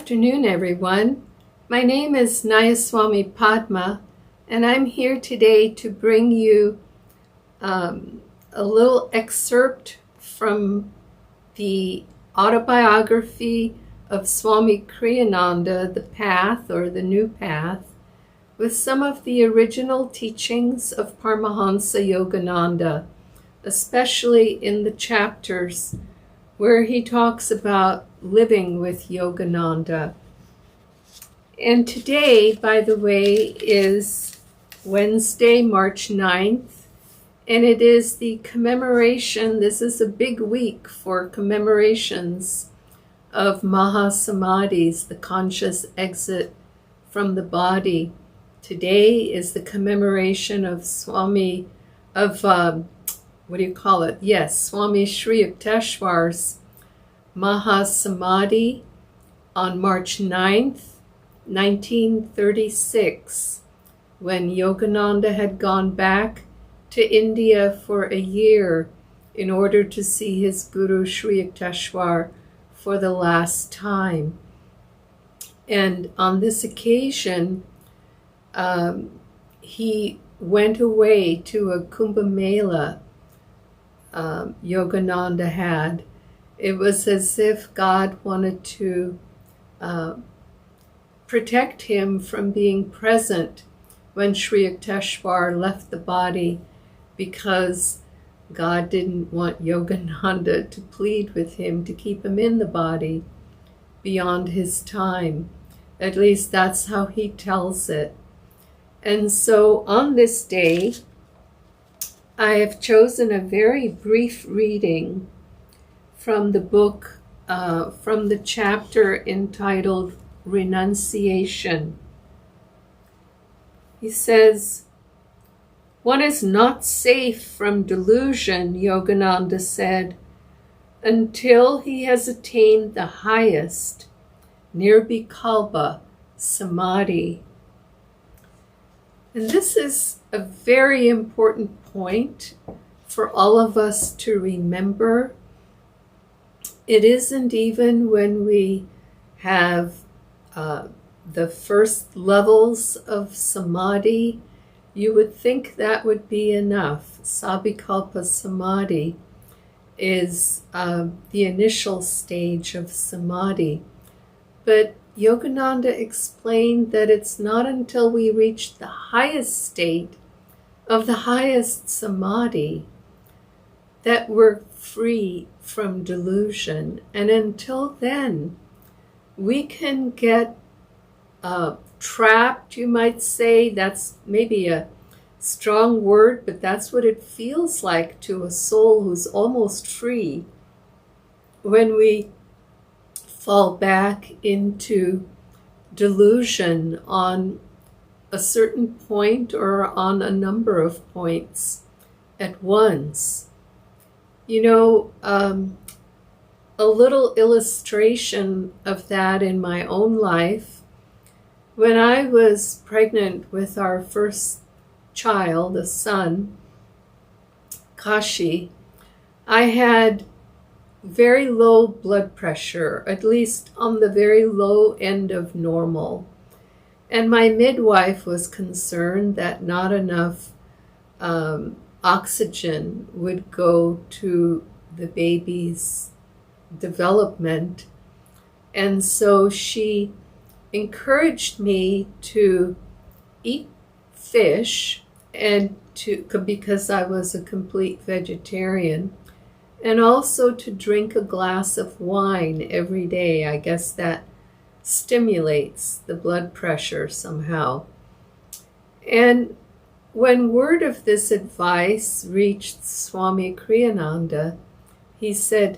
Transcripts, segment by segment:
afternoon, everyone. My name is Nayaswami Padma, and I'm here today to bring you a little excerpt from the autobiography of Swami Kriyananda, The Path or the New Path, with some of the original teachings of Paramhansa Yogananda, especially in the chapters where he talks about living with Yogananda. And today, by the way, is Wednesday, March 9th, and it is the commemoration, this is a big week for commemorations of mahasamadhis, the conscious exit from the body. Today is the commemoration of Swami Sri Yukteswar's mahasamadhi on March 9th, 1936, when Yogananda had gone back to India for a year in order to see his Guru Sri Yukteswar for the last time. And on this occasion, he went away to a Kumbh Mela Yogananda had. It was as if God wanted to protect him from being present when Sri Yukteswar left the body, because God didn't want Yogananda to plead with him to keep him in the body beyond his time. At least that's how he tells it. And so on this day, I have chosen a very brief reading from the book, from the chapter entitled Renunciation. He says, "One is not safe from delusion," Yogananda said, "until he has attained the highest, Nirbikalpa Samadhi." And this is a very important point for all of us to remember. It isn't even when we have the first levels of samadhi. You would think that would be enough. Sabikalpa Samadhi is the initial stage of samadhi. But Yogananda explained that it's not until we reach the highest state of the highest samadhi that we're free from delusion. And until then, we can get trapped, you might say. That's maybe a strong word, but that's what it feels like to a soul who's almost free when we fall back into delusion on a certain point or on a number of points at once. You know, a little illustration of that in my own life. When I was pregnant with our first child, a son, Kashi, I had very low blood pressure, at least on the very low end of normal. And my midwife was concerned that not enough oxygen would go to the baby's development. And so she encouraged me to eat fish because I was a complete vegetarian, and also to drink a glass of wine every day. I guess that stimulates the blood pressure somehow. And when word of this advice reached Swami Kriyananda, he said,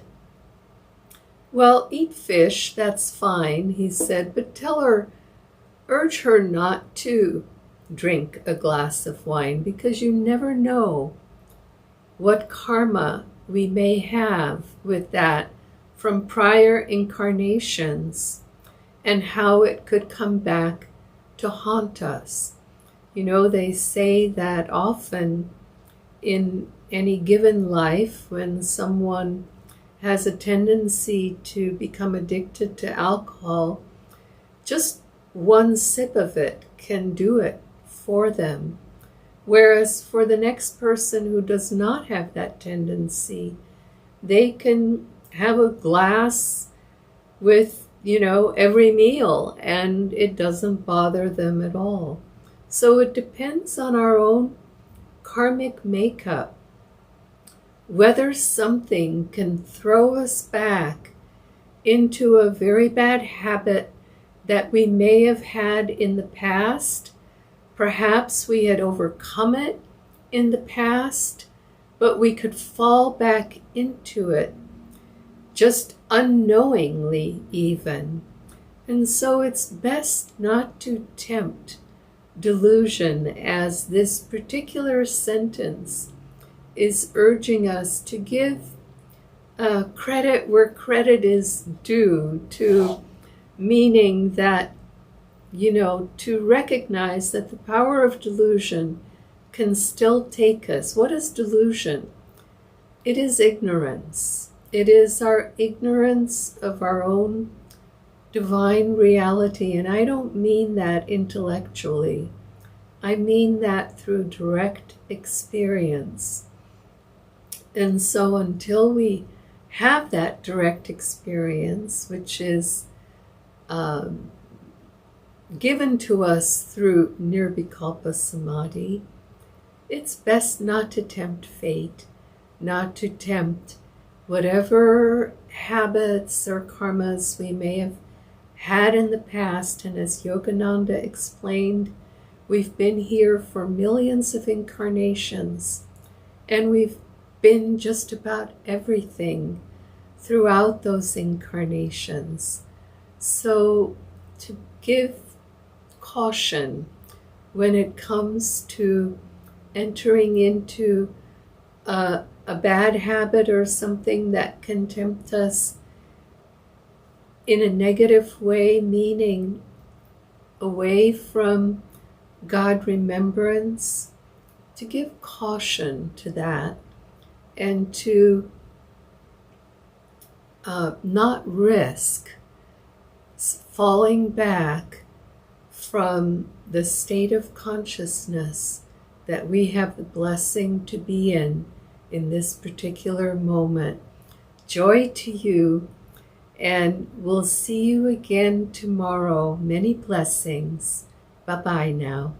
"Well, eat fish, that's fine," he said, "but urge her not to drink a glass of wine, because you never know what karma we may have with that from prior incarnations and how it could come back to haunt us." You know, they say that often in any given life, when someone has a tendency to become addicted to alcohol, just one sip of it can do it for them. Whereas for the next person who does not have that tendency, they can have a glass with, every meal, and it doesn't bother them at all. So it depends on our own karmic makeup, whether something can throw us back into a very bad habit that we may have had in the past. Perhaps we had overcome it in the past, but we could fall back into it just unknowingly even. And so it's best not to tempt delusion, as this particular sentence is urging us to give credit where credit is due, to meaning that, to recognize that the power of delusion can still take us. What is delusion? It is ignorance. It is our ignorance of our own divine reality. And I don't mean that intellectually. I mean that through direct experience. And so until we have that direct experience, which is given to us through Nirbikalpa Samadhi, it's best not to tempt fate, not to tempt whatever habits or karmas we may have had in the past. And as Yogananda explained, we've been here for millions of incarnations, and we've been just about everything throughout those incarnations. So to give caution when it comes to entering into a bad habit or something that can tempt us in a negative way, meaning away from God remembrance, to give caution to that, and to not risk falling back from the state of consciousness that we have the blessing to be in this particular moment. Joy to you, and we'll see you again tomorrow. Many blessings. Bye-bye now.